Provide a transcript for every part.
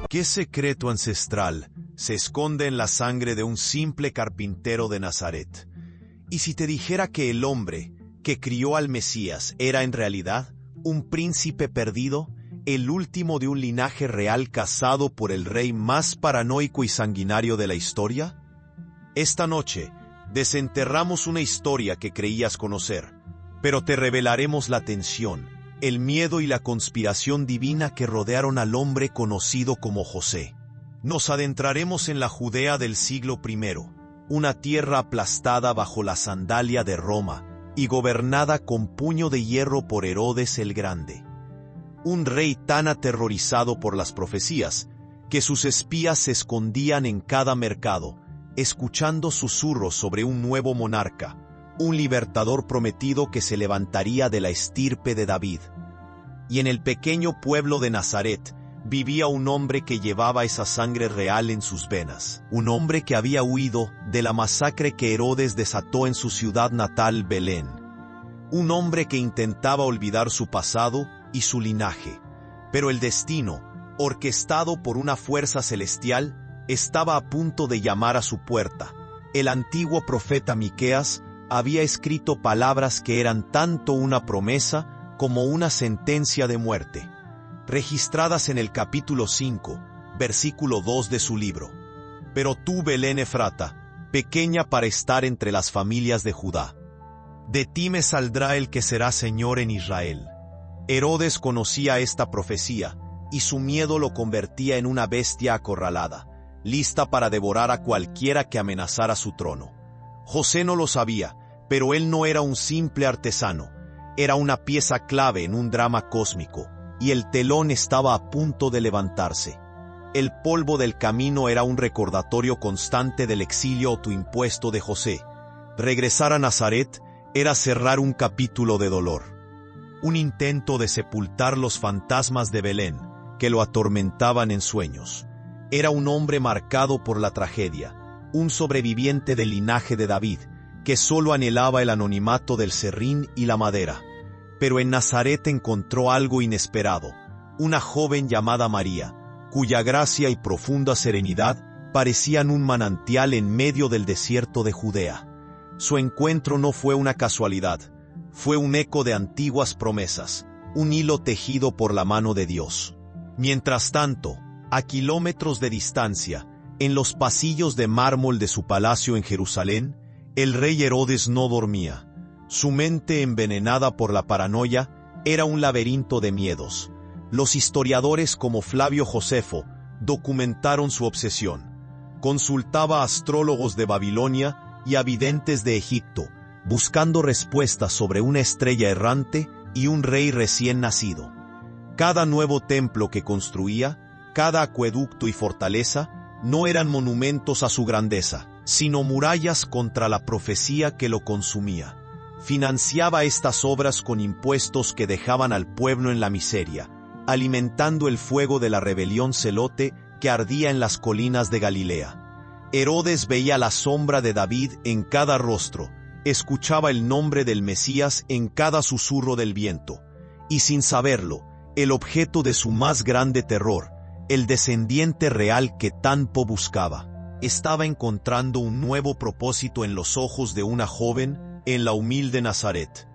¿Qué secreto ancestral se esconde en la sangre de un simple carpintero de Nazaret? ¿Y si te dijera que el hombre que crió al Mesías era en realidad un príncipe perdido, el último de un linaje real cazado por el rey más paranoico y sanguinario de la historia? Esta noche desenterramos una historia que creías conocer, pero te revelaremos la tensión, el miedo y la conspiración divina que rodearon al hombre conocido como José. Nos adentraremos en la Judea del siglo I, una tierra aplastada bajo la sandalia de Roma y gobernada con puño de hierro por Herodes el Grande. Un rey tan aterrorizado por las profecías que sus espías se escondían en cada mercado, escuchando susurros sobre un nuevo monarca, un libertador prometido que se levantaría de la estirpe de David. Y en el pequeño pueblo de Nazaret vivía un hombre que llevaba esa sangre real en sus venas, un hombre que había huido de la masacre que Herodes desató en su ciudad natal, Belén. Un hombre que intentaba olvidar su pasado y su linaje, pero el destino, orquestado por una fuerza celestial, estaba a punto de llamar a su puerta. El antiguo profeta Miqueas había escrito palabras que eran tanto una promesa como una sentencia de muerte, registradas en el capítulo 5, versículo 2 de su libro. Pero tú, Belén Efrata, pequeña para estar entre las familias de Judá, de ti me saldrá el que será Señor en Israel. Herodes conocía esta profecía, y su miedo lo convertía en una bestia acorralada, lista para devorar a cualquiera que amenazara su trono. José no lo sabía, pero él no era un simple artesano, era una pieza clave en un drama cósmico, y el telón estaba a punto de levantarse. El polvo del camino era un recordatorio constante del exilio autoimpuesto de José. Regresar a Nazaret era cerrar un capítulo de dolor, un intento de sepultar los fantasmas de Belén que lo atormentaban en sueños. Era un hombre marcado por la tragedia, un sobreviviente del linaje de David, que solo anhelaba el anonimato del serrín y la madera. Pero en Nazaret encontró algo inesperado, una joven llamada María, cuya gracia y profunda serenidad parecían un manantial en medio del desierto de Judea. Su encuentro no fue una casualidad, fue un eco de antiguas promesas, un hilo tejido por la mano de Dios. Mientras tanto, a kilómetros de distancia, en los pasillos de mármol de su palacio en Jerusalén, el rey Herodes no dormía. Su mente, envenenada por la paranoia, era un laberinto de miedos. Los historiadores como Flavio Josefo documentaron su obsesión. Consultaba a astrólogos de Babilonia y a videntes de Egipto, buscando respuestas sobre una estrella errante y un rey recién nacido. Cada nuevo templo que construía, cada acueducto y fortaleza, no eran monumentos a su grandeza, sino murallas contra la profecía que lo consumía. Financiaba estas obras con impuestos que dejaban al pueblo en la miseria, alimentando el fuego de la rebelión celote que ardía en las colinas de Galilea. Herodes veía la sombra de David en cada rostro, escuchaba el nombre del Mesías en cada susurro del viento, y sin saberlo, el objeto de su más grande terror, el descendiente real que tanto buscaba, estaba encontrando un nuevo propósito en los ojos de una joven en la humilde Nazaret.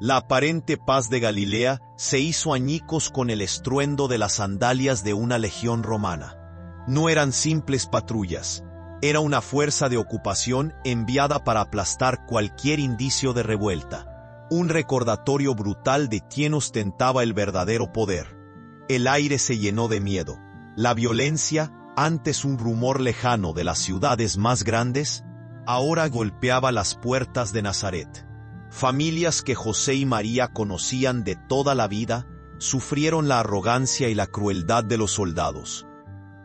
La aparente paz de Galilea se hizo añicos con el estruendo de las sandalias de una legión romana. No eran simples patrullas, era una fuerza de ocupación enviada para aplastar cualquier indicio de revuelta, un recordatorio brutal de quién ostentaba el verdadero poder. El aire se llenó de miedo. La violencia, antes un rumor lejano de las ciudades más grandes, ahora golpeaba las puertas de Nazaret. Familias que José y María conocían de toda la vida, sufrieron la arrogancia y la crueldad de los soldados.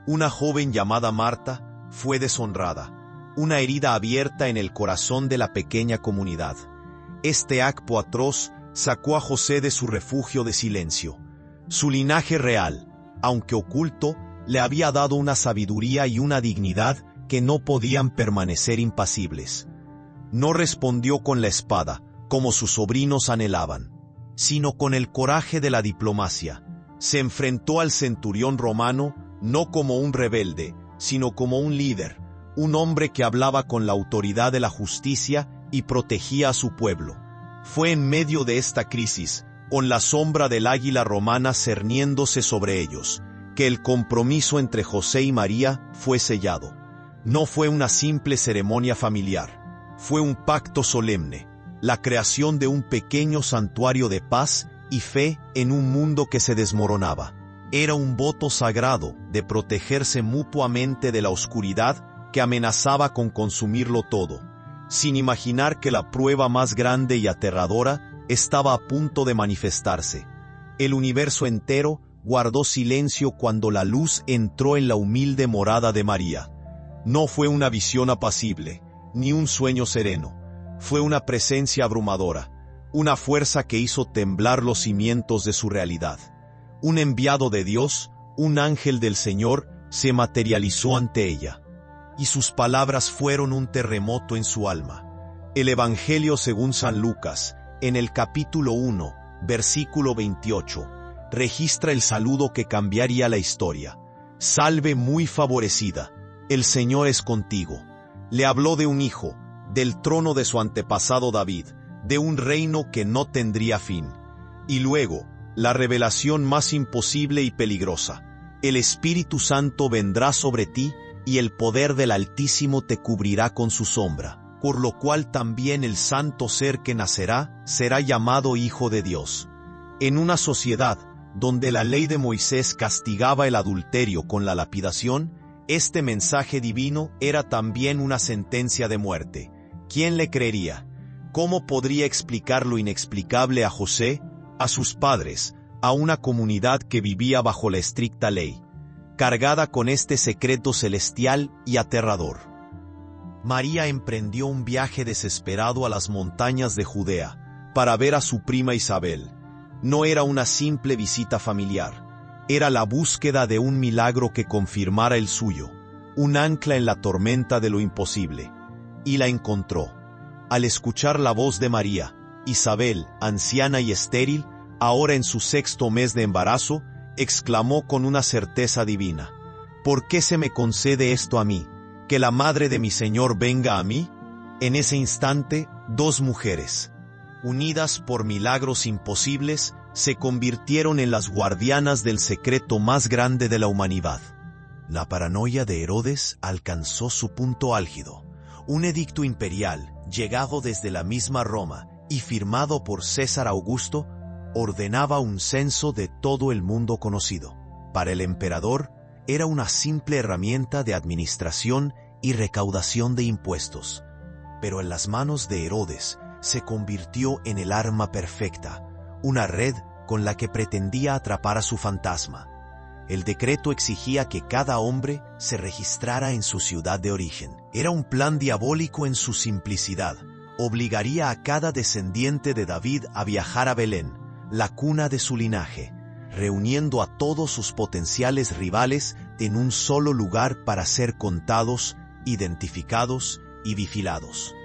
Una joven llamada Marta fue deshonrada, una herida abierta en el corazón de la pequeña comunidad. Este acto atroz sacó a José de su refugio de silencio. Su linaje real, aunque oculto, le había dado una sabiduría y una dignidad que no podían permanecer impasibles. No respondió con la espada, como sus sobrinos anhelaban, sino con el coraje de la diplomacia. Se enfrentó al centurión romano, no como un rebelde, sino como un líder, un hombre que hablaba con la autoridad de la justicia y protegía a su pueblo. Fue en medio de esta crisis, con la sombra del águila romana cerniéndose sobre ellos, que el compromiso entre José y María fue sellado. No fue una simple ceremonia familiar, fue un pacto solemne, la creación de un pequeño santuario de paz y fe en un mundo que se desmoronaba. Era un voto sagrado de protegerse mutuamente de la oscuridad que amenazaba con consumirlo todo, sin imaginar que la prueba más grande y aterradora estaba a punto de manifestarse. El universo entero guardó silencio cuando la luz entró en la humilde morada de María. No fue una visión apacible, ni un sueño sereno. Fue una presencia abrumadora, una fuerza que hizo temblar los cimientos de su realidad. Un enviado de Dios, un ángel del Señor, se materializó ante ella. Y sus palabras fueron un terremoto en su alma. El Evangelio según San Lucas, en el capítulo 1, versículo 28, registra el saludo que cambiaría la historia. Salve muy favorecida, el Señor es contigo. Le habló de un hijo, del trono de su antepasado David, de un reino que no tendría fin. Y luego, la revelación más imposible y peligrosa. El Espíritu Santo vendrá sobre ti, y el poder del Altísimo te cubrirá con su sombra, por lo cual también el santo ser que nacerá será llamado Hijo de Dios. En una sociedad donde la ley de Moisés castigaba el adulterio con la lapidación, este mensaje divino era también una sentencia de muerte. ¿Quién le creería? ¿Cómo podría explicar lo inexplicable a José, a sus padres, a una comunidad que vivía bajo la estricta ley, cargada con este secreto celestial y aterrador? María emprendió un viaje desesperado a las montañas de Judea para ver a su prima Isabel. No era una simple visita familiar, era la búsqueda de un milagro que confirmara el suyo, un ancla en la tormenta de lo imposible. Y la encontró. Al escuchar la voz de María, Isabel, anciana y estéril, ahora en su 6º mes de embarazo, exclamó con una certeza divina: ¿por qué se me concede esto a mí, que la madre de mi Señor venga a mí? En ese instante, 2 mujeres, unidas por milagros imposibles, se convirtieron en las guardianas del secreto más grande de la humanidad. La paranoia de Herodes alcanzó su punto álgido. Un edicto imperial, llegado desde la misma Roma y firmado por César Augusto, ordenaba un censo de todo el mundo conocido. Para el emperador, era una simple herramienta de administración y recaudación de impuestos. Pero en las manos de Herodes se convirtió en el arma perfecta, una red con la que pretendía atrapar a su fantasma. El decreto exigía que cada hombre se registrara en su ciudad de origen. Era un plan diabólico en su simplicidad. Obligaría a cada descendiente de David a viajar a Belén, la cuna de su linaje, reuniendo a todos sus potenciales rivales en un solo lugar para ser contados, identificados y vigilados.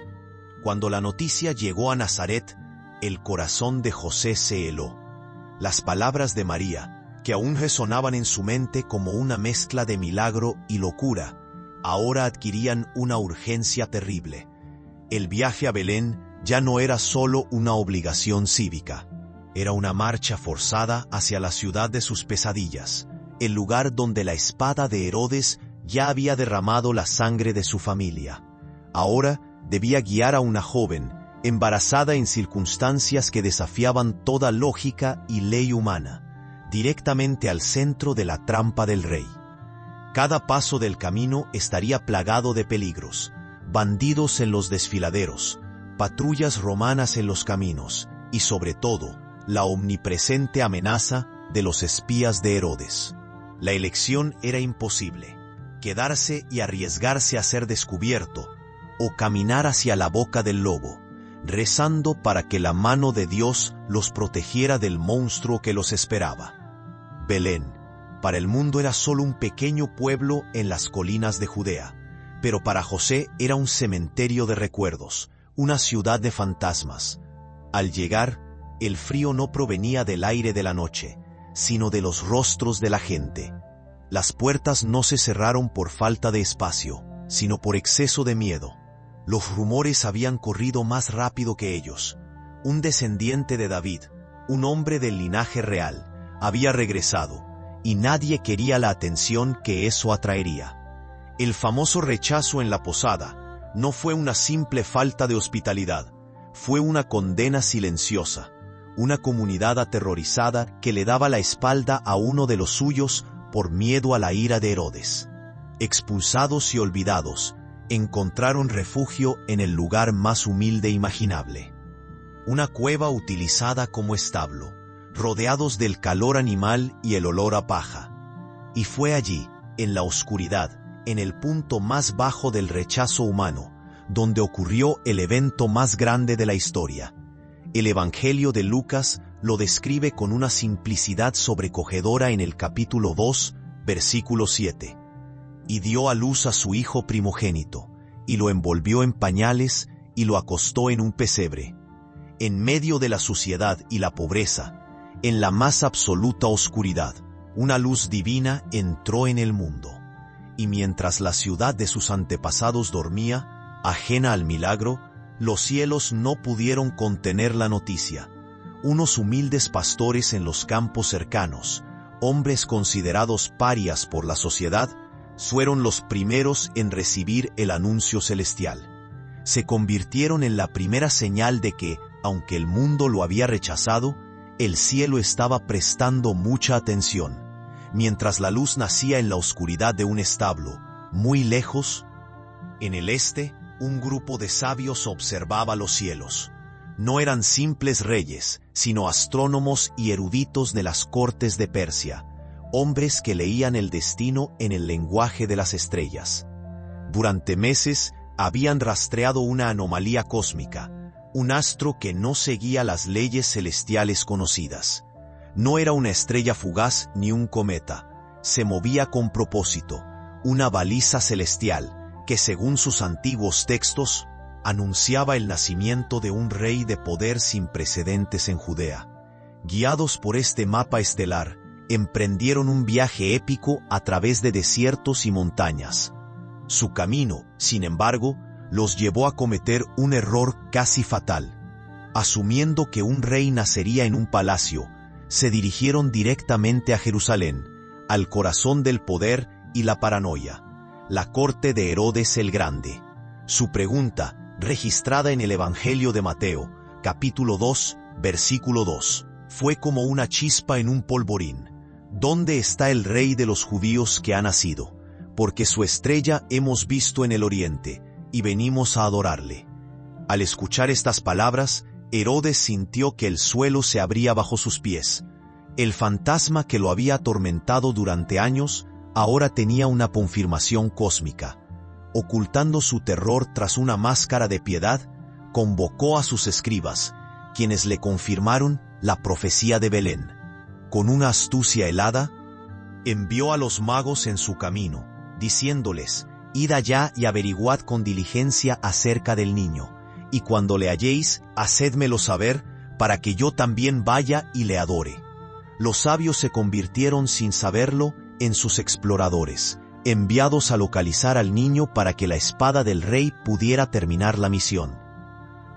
Cuando la noticia llegó a Nazaret, el corazón de José se heló. Las palabras de María, que aún resonaban en su mente como una mezcla de milagro y locura, ahora adquirían una urgencia terrible. El viaje a Belén ya no era solo una obligación cívica, era una marcha forzada hacia la ciudad de sus pesadillas, el lugar donde la espada de Herodes ya había derramado la sangre de su familia. Ahora debía guiar a una joven, embarazada en circunstancias que desafiaban toda lógica y ley humana, directamente al centro de la trampa del rey. Cada paso del camino estaría plagado de peligros, bandidos en los desfiladeros, patrullas romanas en los caminos y, sobre todo, la omnipresente amenaza de los espías de Herodes. La elección era imposible: quedarse y arriesgarse a ser descubierto, o caminar hacia la boca del lobo, rezando para que la mano de Dios los protegiera del monstruo que los esperaba. Belén, para el mundo, era solo un pequeño pueblo en las colinas de Judea, pero para José era un cementerio de recuerdos, una ciudad de fantasmas. Al llegar, el frío no provenía del aire de la noche, sino de los rostros de la gente. Las puertas no se cerraron por falta de espacio, sino por exceso de miedo. Los rumores habían corrido más rápido que ellos. Un descendiente de David, un hombre del linaje real, había regresado, y nadie quería la atención que eso atraería. El famoso rechazo en la posada no fue una simple falta de hospitalidad, fue una condena silenciosa, una comunidad aterrorizada que le daba la espalda a uno de los suyos por miedo a la ira de Herodes. Expulsados y olvidados, encontraron refugio en el lugar más humilde imaginable. Una cueva utilizada como establo, rodeados del calor animal y el olor a paja. Y fue allí, en la oscuridad, en el punto más bajo del rechazo humano, donde ocurrió el evento más grande de la historia. El Evangelio de Lucas lo describe con una simplicidad sobrecogedora en el capítulo 2, versículo 7. Y dio a luz a su hijo primogénito, y lo envolvió en pañales y lo acostó en un pesebre. En medio de la suciedad y la pobreza, en la más absoluta oscuridad, una luz divina entró en el mundo. Y mientras la ciudad de sus antepasados dormía, ajena al milagro, los cielos no pudieron contener la noticia. Unos humildes pastores en los campos cercanos, hombres considerados parias por la sociedad, fueron los primeros en recibir el anuncio celestial. Se convirtieron en la primera señal de que, aunque el mundo lo había rechazado, el cielo estaba prestando mucha atención. Mientras la luz nacía en la oscuridad de un establo, muy lejos, en el este, un grupo de sabios observaba los cielos. No eran simples reyes, sino astrónomos y eruditos de las cortes de Persia, hombres que leían el destino en el lenguaje de las estrellas. Durante meses habían rastreado una anomalía cósmica, un astro que no seguía las leyes celestiales conocidas. No era una estrella fugaz ni un cometa, se movía con propósito, una baliza celestial que, según sus antiguos textos, anunciaba el nacimiento de un rey de poder sin precedentes en Judea. Guiados por este mapa estelar, emprendieron un viaje épico a través de desiertos y montañas. Su camino, sin embargo, los llevó a cometer un error casi fatal. Asumiendo que un rey nacería en un palacio, se dirigieron directamente a Jerusalén, al corazón del poder y la paranoia, la corte de Herodes el Grande. Su pregunta, registrada en el Evangelio de Mateo, capítulo 2, versículo 2, fue como una chispa en un polvorín. ¿Dónde está el rey de los judíos que ha nacido? Porque su estrella hemos visto en el oriente, y venimos a adorarle. Al escuchar estas palabras, Herodes sintió que el suelo se abría bajo sus pies. El fantasma que lo había atormentado durante años, ahora tenía una confirmación cósmica. Ocultando su terror tras una máscara de piedad, convocó a sus escribas, quienes le confirmaron la profecía de Belén. Con una astucia helada, envió a los magos en su camino, diciéndoles: «Id allá y averiguad con diligencia acerca del niño, y cuando le halléis, hacédmelo saber, para que yo también vaya y le adore». Los sabios se convirtieron sin saberlo en sus exploradores, enviados a localizar al niño para que la espada del rey pudiera terminar la misión.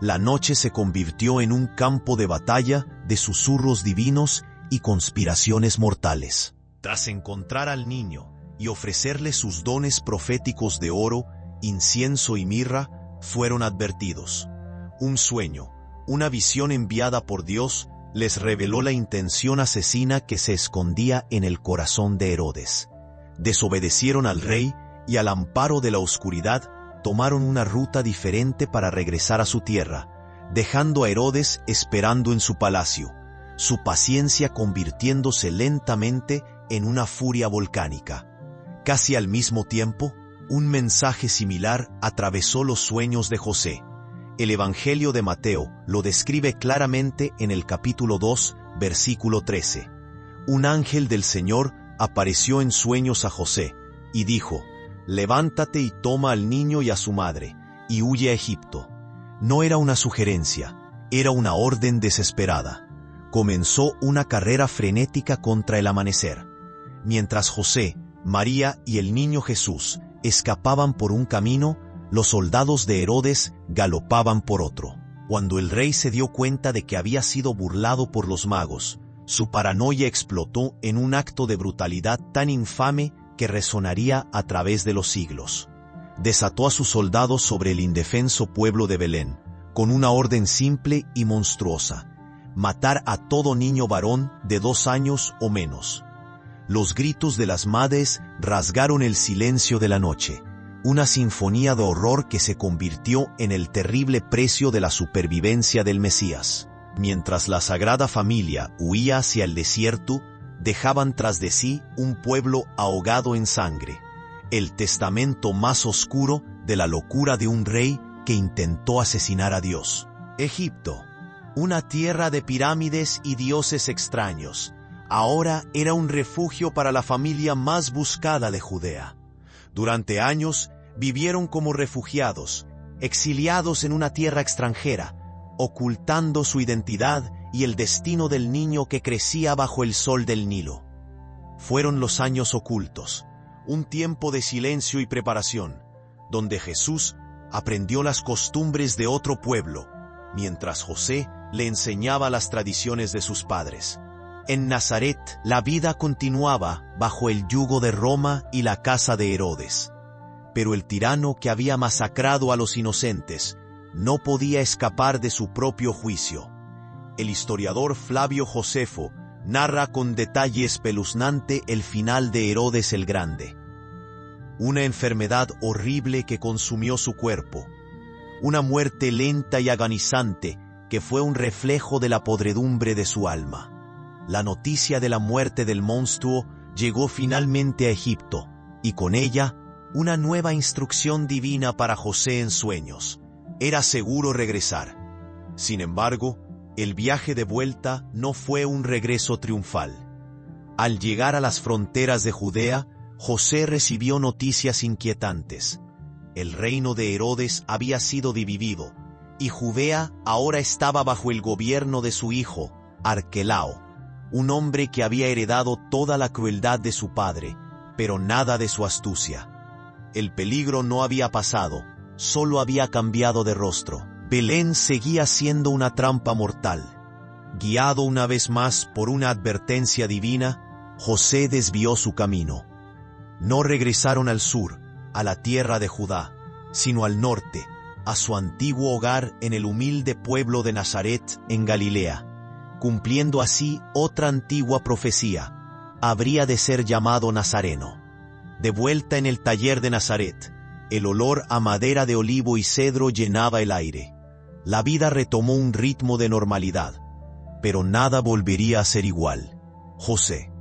La noche se convirtió en un campo de batalla de susurros divinos y conspiraciones mortales. Tras encontrar al niño y ofrecerle sus dones proféticos de oro, incienso y mirra, fueron advertidos. Un sueño, una visión enviada por Dios, les reveló la intención asesina que se escondía en el corazón de Herodes. Desobedecieron al rey y, al amparo de la oscuridad, tomaron una ruta diferente para regresar a su tierra, dejando a Herodes esperando en su palacio, su paciencia convirtiéndose lentamente en una furia volcánica. Casi al mismo tiempo, un mensaje similar atravesó los sueños de José. El Evangelio de Mateo lo describe claramente en el capítulo 2, versículo 13. Un ángel del Señor apareció en sueños a José, y dijo: «Levántate y toma al niño y a su madre, y huye a Egipto». No era una sugerencia, era una orden desesperada. Comenzó una carrera frenética contra el amanecer. Mientras José, María y el niño Jesús escapaban por un camino, los soldados de Herodes galopaban por otro. Cuando el rey se dio cuenta de que había sido burlado por los magos, su paranoia explotó en un acto de brutalidad tan infame que resonaría a través de los siglos. Desató a sus soldados sobre el indefenso pueblo de Belén, con una orden simple y monstruosa: matar a todo niño varón de 2 años o menos. Los gritos de las madres rasgaron el silencio de la noche, una sinfonía de horror que se convirtió en el terrible precio de la supervivencia del Mesías. Mientras la Sagrada Familia huía hacia el desierto, dejaban tras de sí un pueblo ahogado en sangre, el testamento más oscuro de la locura de un rey que intentó asesinar a Dios. Egipto, una tierra de pirámides y dioses extraños, ahora era un refugio para la familia más buscada de Judea. Durante años vivieron como refugiados, exiliados en una tierra extranjera, ocultando su identidad y el destino del niño que crecía bajo el sol del Nilo. Fueron los años ocultos, un tiempo de silencio y preparación, donde Jesús aprendió las costumbres de otro pueblo, mientras José le enseñaba las tradiciones de sus padres. En Nazaret, la vida continuaba bajo el yugo de Roma y la casa de Herodes. Pero el tirano que había masacrado a los inocentes no podía escapar de su propio juicio. El historiador Flavio Josefo narra con detalle espeluznante el final de Herodes el Grande. Una enfermedad horrible que consumió su cuerpo, una muerte lenta y agonizante que fue un reflejo de la podredumbre de su alma. La noticia de la muerte del monstruo llegó finalmente a Egipto, y con ella, una nueva instrucción divina para José en sueños. Era seguro regresar. Sin embargo, el viaje de vuelta no fue un regreso triunfal. Al llegar a las fronteras de Judea, José recibió noticias inquietantes. El reino de Herodes había sido dividido, y Judea ahora estaba bajo el gobierno de su hijo, Arquelao, un hombre que había heredado toda la crueldad de su padre, pero nada de su astucia. El peligro no había pasado, solo había cambiado de rostro. Belén seguía siendo una trampa mortal. Guiado una vez más por una advertencia divina, José desvió su camino. No regresaron al sur, a la tierra de Judá, sino al norte, a su antiguo hogar en el humilde pueblo de Nazaret, en Galilea. Cumpliendo así otra antigua profecía, habría de ser llamado Nazareno. De vuelta en el taller de Nazaret, el olor a madera de olivo y cedro llenaba el aire. La vida retomó un ritmo de normalidad, pero nada volvería a ser igual. José,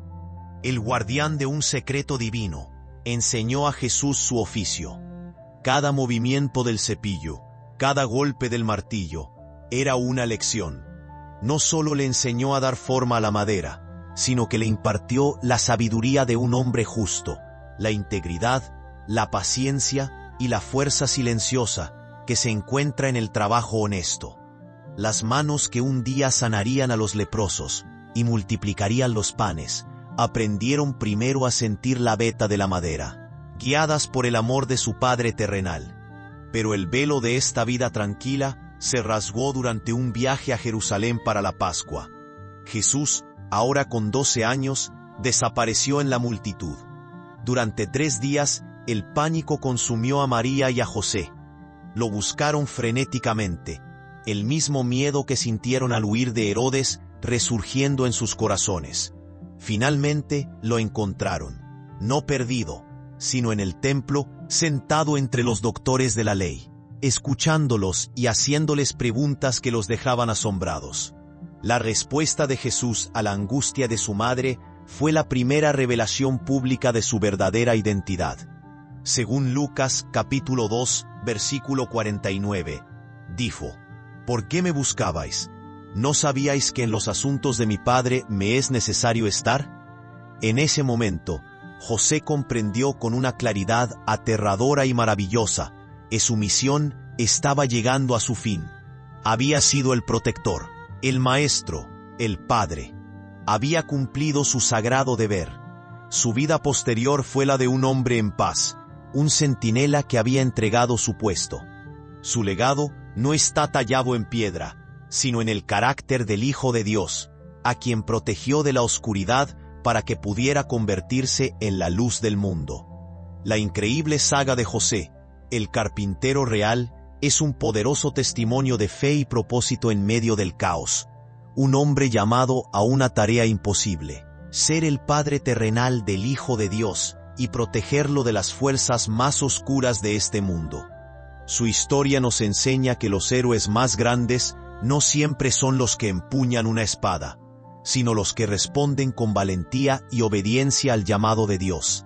el guardián de un secreto divino, enseñó a Jesús su oficio. Cada movimiento del cepillo, cada golpe del martillo, era una lección. No solo le enseñó a dar forma a la madera, sino que le impartió la sabiduría de un hombre justo, la integridad, la paciencia y la fuerza silenciosa que se encuentra en el trabajo honesto. Las manos que un día sanarían a los leprosos y multiplicarían los panes, aprendieron primero a sentir la veta de la madera, guiadas por el amor de su padre terrenal. Pero el velo de esta vida tranquila se rasgó durante un viaje a Jerusalén para la Pascua. Jesús, ahora con 12 años, desapareció en la multitud. Durante 3 días, el pánico consumió a María y a José. Lo buscaron frenéticamente, el mismo miedo que sintieron al huir de Herodes resurgiendo en sus corazones. Finalmente lo encontraron, no perdido, sino en el templo, sentado entre los doctores de la ley, escuchándolos y haciéndoles preguntas que los dejaban asombrados. La respuesta de Jesús a la angustia de su madre fue la primera revelación pública de su verdadera identidad. Según Lucas capítulo 2, versículo 49, dijo: ¿Por qué me buscabais? ¿No sabíais que en los asuntos de mi Padre me es necesario estar? En ese momento, José comprendió con una claridad aterradora y maravillosa que su misión estaba llegando a su fin. Había sido el protector, el maestro, el padre. Había cumplido su sagrado deber. Su vida posterior fue la de un hombre en paz, un centinela que había entregado su puesto. Su legado no está tallado en piedra, sino en el carácter del Hijo de Dios, a quien protegió de la oscuridad para que pudiera convertirse en la luz del mundo. La increíble saga de José, el carpintero real, es un poderoso testimonio de fe y propósito en medio del caos. Un hombre llamado a una tarea imposible: ser el padre terrenal del Hijo de Dios y protegerlo de las fuerzas más oscuras de este mundo. Su historia nos enseña que los héroes más grandes no siempre son los que empuñan una espada, sino los que responden con valentía y obediencia al llamado de Dios.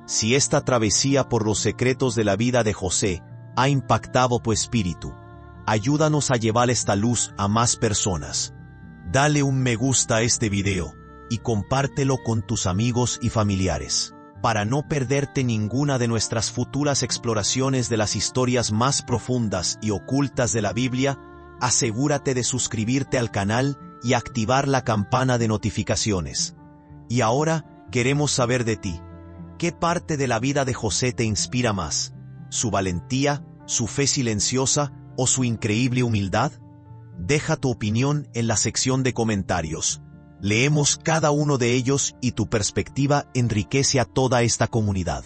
Si esta travesía por los secretos de la vida de José ha impactado tu espíritu, ayúdanos a llevar esta luz a más personas. Dale un me gusta a este video y compártelo con tus amigos y familiares. Para no perderte ninguna de nuestras futuras exploraciones de las historias más profundas y ocultas de la Biblia, asegúrate de suscribirte al canal y activar la campana de notificaciones. Y ahora, queremos saber de ti. ¿Qué parte de la vida de José te inspira más? ¿Su valentía, su fe silenciosa o su increíble humildad? Deja tu opinión en la sección de comentarios. Leemos cada uno de ellos y tu perspectiva enriquece a toda esta comunidad.